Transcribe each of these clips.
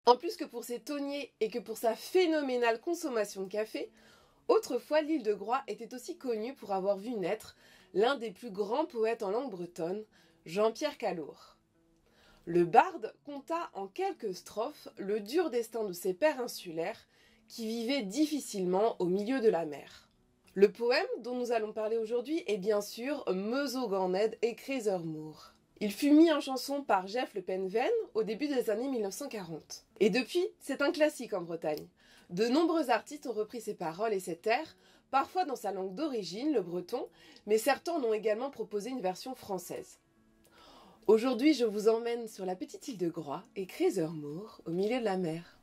En plus que pour ses tonniers et que pour sa phénoménale consommation de café, autrefois l'île de Groix était aussi connue pour avoir vu naître l'un des plus grands poètes en langue bretonne, Jean-Pierre Calour. Le barde conta en quelques strophes le dur destin de ces pères insulaires qui vivaient difficilement au milieu de la mer. Le poème dont nous allons parler aujourd'hui est bien sûr Meuzo-Ganed et Crézermoor. Il fut mis en chanson par Jeff Le Penven au début des années 1940. Et depuis, c'est un classique en Bretagne. De nombreux artistes ont repris ses paroles et ses airs, parfois dans sa langue d'origine, le breton, mais certains en ont également proposé une version française. Aujourd'hui, je vous emmène sur la petite île de Groix et Crézermoor, au milieu de la mer.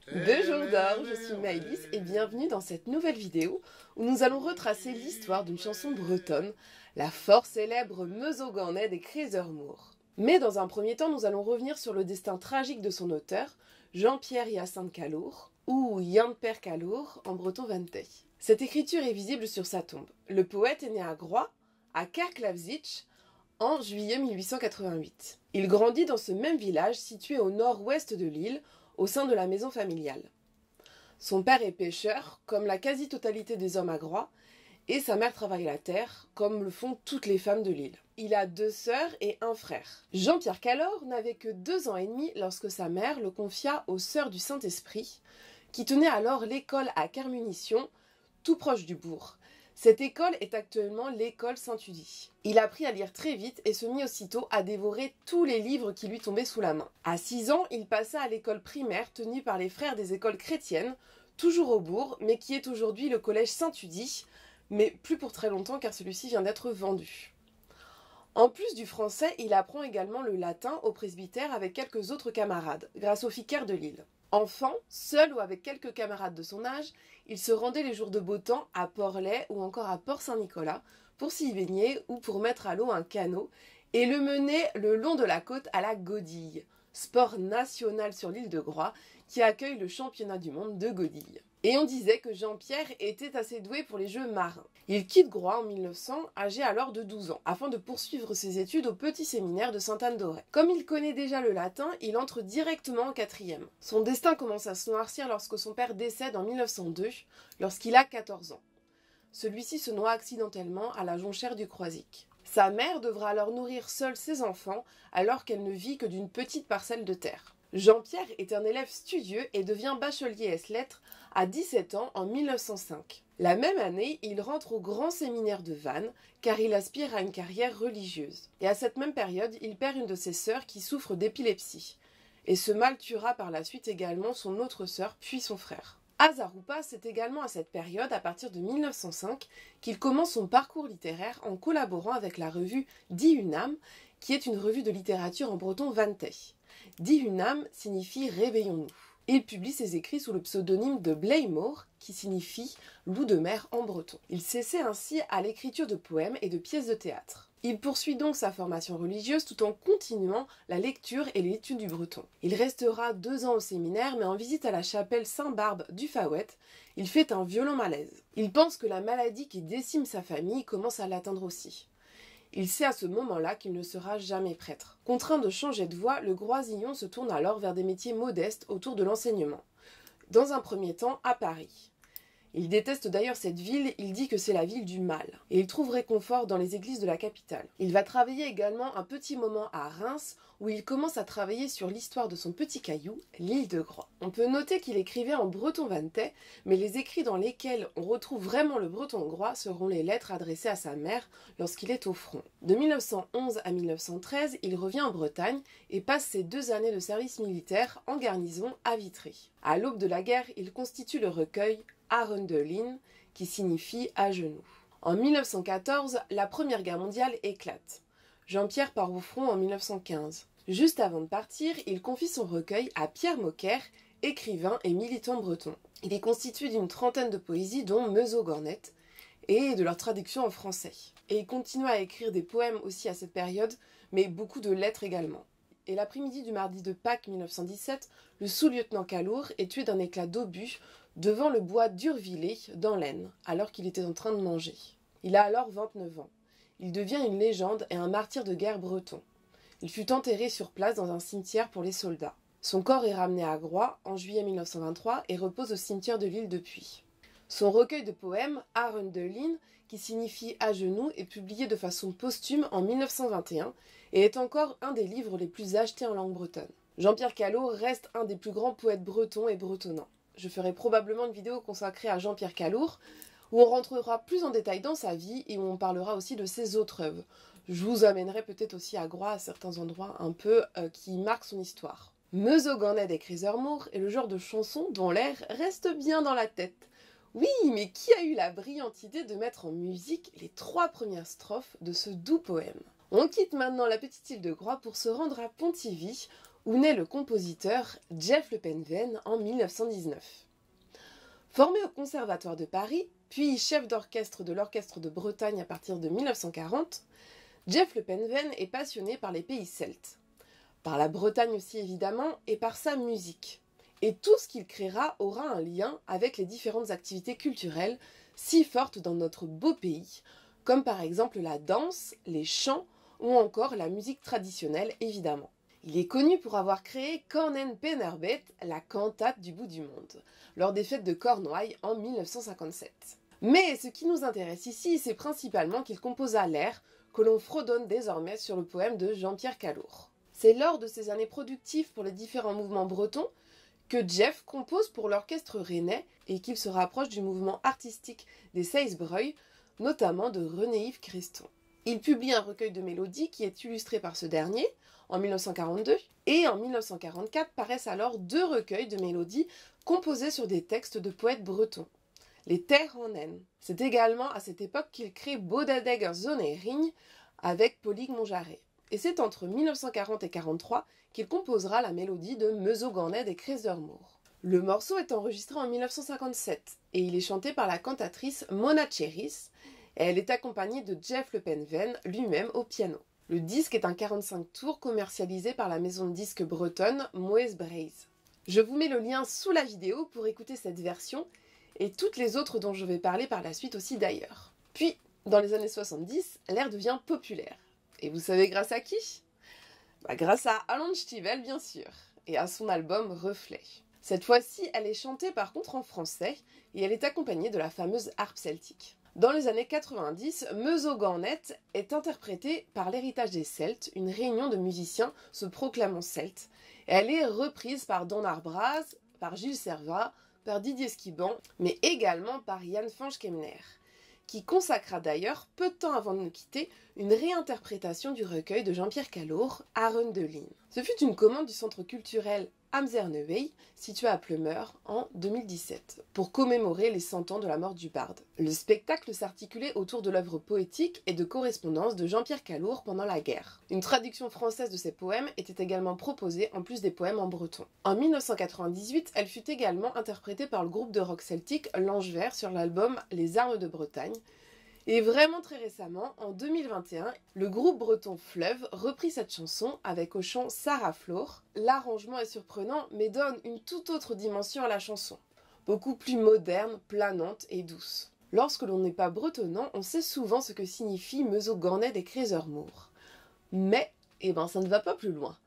Deux jours d'or, je suis Maëlys et bienvenue dans cette nouvelle vidéo où nous allons retracer l'histoire d'une chanson bretonne, la fort célèbre Meuzo-Ganed et Crézermoor. Mais dans un premier temps, nous allons revenir sur le destin tragique de son auteur, Jean-Pierre Hyacinthe Calour, ou Jan-Per Calour en breton ventey. Cette écriture est visible sur sa tombe. Le poète est né à Groix, à Kerklavzich, en juillet 1888. Il grandit dans ce même village situé au nord-ouest de l'île, au sein de la maison familiale. Son père est pêcheur, comme la quasi-totalité des hommes à Groix, et sa mère travaille la terre, comme le font toutes les femmes de l'île. Il a 2 sœurs et un frère. Jean-Pierre Calour n'avait que 2 ans et demi lorsque sa mère le confia aux Sœurs du Saint-Esprit, qui tenaient alors l'école à Kermunition, tout proche du bourg. Cette école est actuellement l'école Saint-Tudy. Il apprit à lire très vite et se mit aussitôt à dévorer tous les livres qui lui tombaient sous la main. À 6 ans, il passa à l'école primaire tenue par les frères des écoles chrétiennes, toujours au bourg, mais qui est aujourd'hui le collège Saint-Tudy, mais plus pour très longtemps car celui-ci vient d'être vendu. En plus du français, il apprend également le latin au presbytère avec quelques autres camarades, grâce au vicaire de l'île. Enfant, seul ou avec quelques camarades de son âge, il se rendait les jours de beau temps à Port-Laid ou encore à Port-Saint-Nicolas pour s'y baigner ou pour mettre à l'eau un canot et le mener le long de la côte à la godille, sport national sur l'île de Groix qui accueille le championnat du monde de godille. Et on disait que Jean-Pierre était assez doué pour les jeux marins. Il quitte Groix en 1900, âgé alors de 12 ans, afin de poursuivre ses études au petit séminaire de Sainte-Anne-d'Auray. Comme il connaît déjà le latin, il entre directement en 4e. Son destin commence à se noircir lorsque son père décède en 1902, lorsqu'il a 14 ans. Celui-ci se noie accidentellement à la jonchère du Croisic. Sa mère devra alors nourrir seule ses enfants, alors qu'elle ne vit que d'une petite parcelle de terre. Jean-Pierre est un élève studieux et devient bachelier ès-lettres à 17 ans en 1905. La même année, il rentre au grand séminaire de Vannes car il aspire à une carrière religieuse. Et à cette même période, il perd une de ses sœurs qui souffre d'épilepsie. Et ce mal tuera par la suite également son autre sœur puis son frère. Azaroupa, c'est également à cette période, à partir de 1905, qu'il commence son parcours littéraire en collaborant avec la revue Dihunam, qui est une revue de littérature en breton ventey. Dihunam signifie réveillons-nous. Il publie ses écrits sous le pseudonyme de Blaymore, qui signifie loup de mer en breton. Il s'essaie ainsi à l'écriture de poèmes et de pièces de théâtre. Il poursuit donc sa formation religieuse tout en continuant la lecture et l'étude du breton. Il restera 2 ans au séminaire, mais en visite à la chapelle Saint-Barbe du Fawet, il fait un violent malaise. Il pense que la maladie qui décime sa famille commence à l'atteindre aussi. Il sait à ce moment-là qu'il ne sera jamais prêtre. Contraint de changer de voie, le Groisillon se tourne alors vers des métiers modestes autour de l'enseignement. Dans un premier temps, à Paris. Il déteste d'ailleurs cette ville, il dit que c'est la ville du mal. Et il trouve réconfort dans les églises de la capitale. Il va travailler également un petit moment à Reims, où il commence à travailler sur l'histoire de son petit caillou, l'île de Groix. On peut noter qu'il écrivait en breton ventey, mais les écrits dans lesquels on retrouve vraiment le breton de Groix seront les lettres adressées à sa mère lorsqu'il est au front. De 1911 à 1913, il revient en Bretagne et passe ses 2 années de service militaire en garnison à Vitry. À l'aube de la guerre, il constitue le recueil Arendelin, qui signifie à genoux. En 1914, la Première Guerre mondiale éclate. Jean-Pierre part au front en 1915. Juste avant de partir, il confie son recueil à Pierre Moquer, écrivain et militant breton. Il est constitué d'une 30aine de poésies, dont Meuzo-Ganed, et de leur traduction en français. Et il continue à écrire des poèmes aussi à cette période, mais beaucoup de lettres également. Et l'après-midi du mardi de Pâques 1917, le sous-lieutenant Calour est tué d'un éclat d'obus devant le bois d'Urvillers, dans l'Aisne, alors qu'il était en train de manger. Il a alors 29 ans. il devient une légende et un martyr de guerre breton. Il fut enterré sur place dans un cimetière pour les soldats. Son corps est ramené à Groix en juillet 1923 et repose au cimetière de Lille depuis. Son recueil de poèmes, Aren de Lyn, qui signifie à genoux, est publié de façon posthume en 1921 et est encore un des livres les plus achetés en langue bretonne. Jean-Pierre Callot reste un des plus grands poètes bretons et bretonnants. Je ferai probablement une vidéo consacrée à Jean-Pierre Callot, où on rentrera plus en détail dans sa vie et où on parlera aussi de ses autres œuvres. Je vous amènerai peut-être aussi à Groix, à certains endroits un peu qui marquent son histoire. Meuzo-Gannet des Crisermour est le genre de chanson dont l'air reste bien dans la tête. Oui, mais qui a eu la brillante idée de mettre en musique les 3 premières strophes de ce doux poème? On quitte maintenant la petite île de Groix pour se rendre à Pontivy, où naît le compositeur Jeff Le Penven en 1919. Formé au Conservatoire de Paris, puis chef d'orchestre de l'Orchestre de Bretagne à partir de 1940, Jeff Le Penven est passionné par les pays celtes, par la Bretagne aussi évidemment, et par sa musique. Et tout ce qu'il créera aura un lien avec les différentes activités culturelles si fortes dans notre beau pays, comme par exemple la danse, les chants ou encore la musique traditionnelle évidemment. Il est connu pour avoir créé Cornen Penerbet, la cantate du bout du monde, lors des fêtes de Cornouailles en 1957. Mais ce qui nous intéresse ici, c'est principalement qu'il composa l'air que l'on fredonne désormais sur le poème de Jean-Pierre Callot. C'est lors de ces années productives pour les différents mouvements bretons que Jeff compose pour l'orchestre rennais et qu'il se rapproche du mouvement artistique des Seisbreuil, notamment de René-Yves Creston. Il publie un recueil de mélodies qui est illustré par ce dernier, en 1942, et en 1944 paraissent alors 2 recueils de mélodies composés sur des textes de poètes bretons. Les Terres en naine. C'est également à cette époque qu'il crée Bodadegger Zonering avec Pauline Monjarret. Et c'est entre 1940 et 1943 qu'il composera la mélodie de Meuzo-Gannet des Crisermour. Le morceau est enregistré en 1957 et il est chanté par la cantatrice Mona Cheris et elle est accompagnée de Jeff Le Penven lui-même au piano. Le disque est un 45 tours commercialisé par la maison de disques bretonne Moes Braze. Je vous mets le lien sous la vidéo pour écouter cette version et toutes les autres dont je vais parler par la suite aussi d'ailleurs. Puis, dans les années 70, l'air devient populaire. Et vous savez grâce à qui? Grâce à Alan Stivell bien sûr, et à son album Reflet. Cette fois-ci, elle est chantée par contre en français, et elle est accompagnée de la fameuse harpe celtique. Dans les années 90, Meuzo-Gannet est interprétée par l'Héritage des Celtes, une réunion de musiciens se proclamant celtes. Et elle est reprise par Don Arbraz, par Gilles Servat, par Didier Skiban, mais également par Jan Fanch-Kemner, qui consacra d'ailleurs, peu de temps avant de nous quitter, une réinterprétation du recueil de Jean-Pierre Callot, Aren de Lyn. Ce fut une commande du centre culturel Amzernevey, situé à Pleumeur, en 2017, pour commémorer les 100 ans de la mort du barde. Le spectacle s'articulait autour de l'œuvre poétique et de correspondance de Jean-Pierre Callot pendant la guerre. Une traduction française de ses poèmes était également proposée, en plus des poèmes en breton. En 1998, elle fut également interprétée par le groupe de rock celtique L'Ange Vert sur l'album Les Armes de Bretagne. Et vraiment très récemment, en 2021, le groupe breton Fleuve reprit cette chanson avec au chant Sarah Floor. L'arrangement est surprenant mais donne une toute autre dimension à la chanson, beaucoup plus moderne, planante et douce. Lorsque l'on n'est pas bretonnant, on sait souvent ce que signifie Meuzo-Gannet des Crisermour. Mais, ça ne va pas plus loin.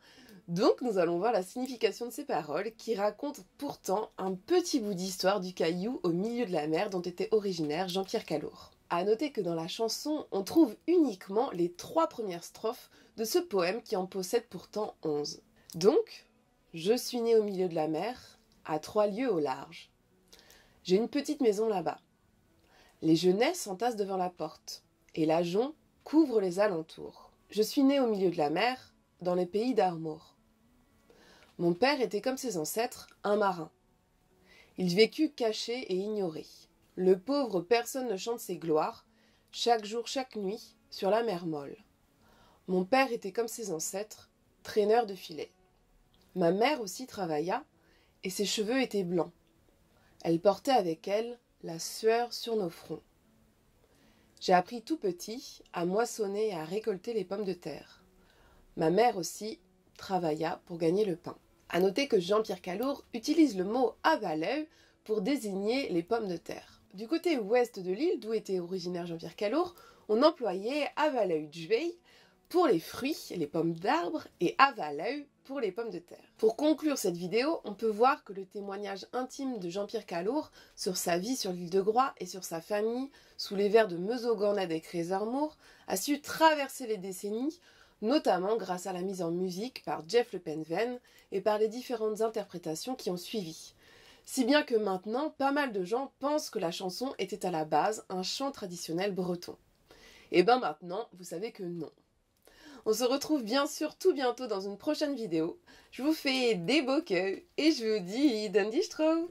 Donc nous allons voir la signification de ces paroles qui racontent pourtant un petit bout d'histoire du caillou au milieu de la mer dont était originaire Jean-Pierre Callot. À noter que dans la chanson, on trouve uniquement les 3 premières strophes de ce poème qui en possède pourtant 11. Donc, je suis né au milieu de la mer, à 3 lieues au large. J'ai une petite maison là-bas. Les genêts s'entassent devant la porte, et la jonc couvre les alentours. Je suis né au milieu de la mer, dans les pays d'Armor. Mon père était comme ses ancêtres, un marin. Il vécut caché et ignoré. Le pauvre personne ne chante ses gloires, chaque jour, chaque nuit, sur la mer molle. Mon père était comme ses ancêtres, traîneur de filets. Ma mère aussi travailla, et ses cheveux étaient blancs. Elle portait avec elle la sueur sur nos fronts. J'ai appris tout petit à moissonner et à récolter les pommes de terre. Ma mère aussi travailla pour gagner le pain. À noter que Jean-Pierre Callot utilise le mot avaleu pour désigner les pommes de terre. du côté ouest de l'île, d'où était originaire Jean-Pierre Calour, on employait Avalauj pour les fruits, les pommes d'arbre, et Avalauj pour les pommes de terre. Pour conclure cette vidéo, on peut voir que le témoignage intime de Jean-Pierre Calour sur sa vie sur l'île de Groix et sur sa famille, sous les vers de Meusot-Gorned et Crezeur-Moore, a su traverser les décennies, notamment grâce à la mise en musique par Jeff Le Penven et par les différentes interprétations qui ont suivi. Si bien que maintenant, pas mal de gens pensent que la chanson était à la base un chant traditionnel breton. Et ben maintenant, vous savez que non. On se retrouve bien sûr tout bientôt dans une prochaine vidéo. Je vous fais des beaux queues et je vous dis den die Stroh.